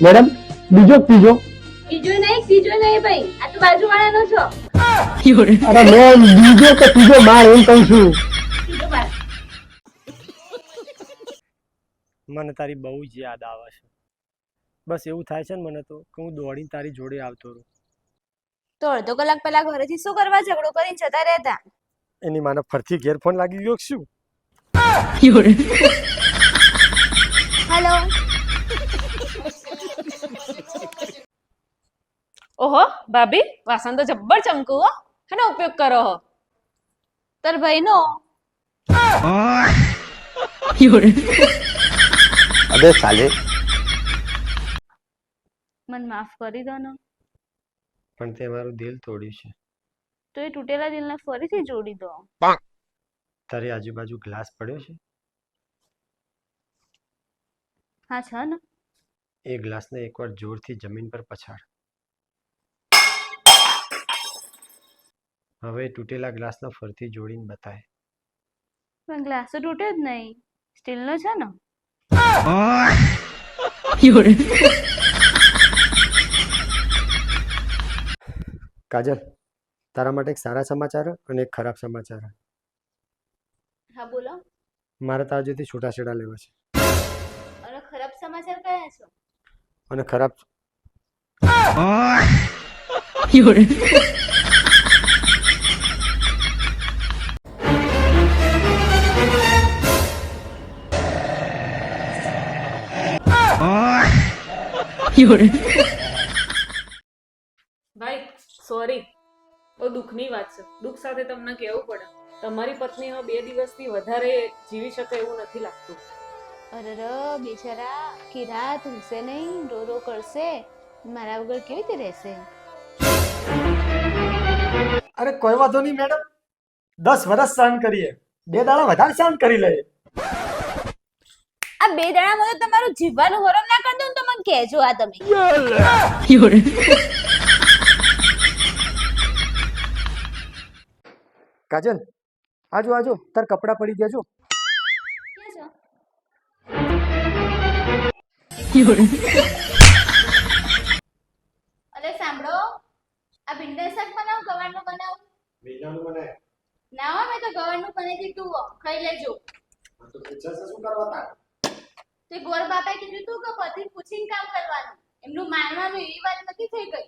Madam બીજો ત્રીજો. ત્રીજો નહીં ભાઈ, આ તો બાજુવાળાનો છો. અરે મેમ બીજો કે ત્રીજો માળ એમ કહું છું. ત્રીજો બાર. મને તારી બહુ જ યાદ આવે છે. બસ એવું થાય છે ને મને તો કે હું દોડીને તારી જોડે આવતો રહું. તો અડધો કલાક પહેલા ઘરેથી શું કરવા ઝઘડો કરીને જતા રહેતા? એની માને ફરથી ઘેર ફોન લાગી ગયો કે શું? હેલો. ઓહો ભાભી, વાસણ તો જબ્બર ચમકુ હો. શેનો ઉપયોગ કરો હો? તાર ભાઈનો. અબે સાલે, મને માફ કરી દો ને. પણ તે મારું દિલ તોડ્યું છે. તો એ તૂટેલા દિલને ફરીથી જોડી દો. તારી આજુબાજુ ગ્લાસ પડ્યો છે? હા છે ને. એ ગ્લાસને એકવાર જોરથી જમીન પર પછાડ. હવે તૂટેલા ગ્લાસને ફરથી જોડીને બતાય. પણ ગ્લાસ તો તૂટ્યો જ નહીં, સ્ટીલનો છે ને. કાજલ, તારા માટે એક સારા સમાચાર અને એક ખરાબ સમાચાર. હા બોલો. મારે તારા જોડેથી છૂટાછેડા લેવા છે. અને ખરાબ સમાચાર કયા છો? અને ખરાબ ભાઈ સોરી, બહુ દુઃખની વાત છે. દુઃખ સાથે તમને કહેવું પડે, તમારી પત્ની હવે 2 દિવસથી વધારે જીવી શકે એવું નથી લાગતું. અરે બિચારા આખી રાત ઊંઘશે નહીં, રો રો કરશે. મારા વગર કેવી રીતે રહેશે? અરે કોઈ વાંધો નહીં મેડમ, 10 વર્ષ સહન કરીએ, 2 દાડા વધારે સહન કરી લઈએ. આ 2 દાડામાં તો તમારું જીવવાનું હરમ ના કરી દો ને તો મને કહેજો. આ તમે કાજલ, આજો આજો, તાર કપડાં પડી ગયા જો. અરે સાંભળો, આ ભીંડા શાક બનાવો, ગવારનું બનાવો. ભીંડાનું બનાય ના હો, મેં તો ગવારનું બનાવી દીધું હો, ખાઈ લેજો. તો પૂછા શું કરવા તા? તે ગોર બાપાએ કીધું તું કે પતિ પૂછીને કામ કરવાનું, એમનું માનવાનું એવી વાત નથી થઈ ગઈ.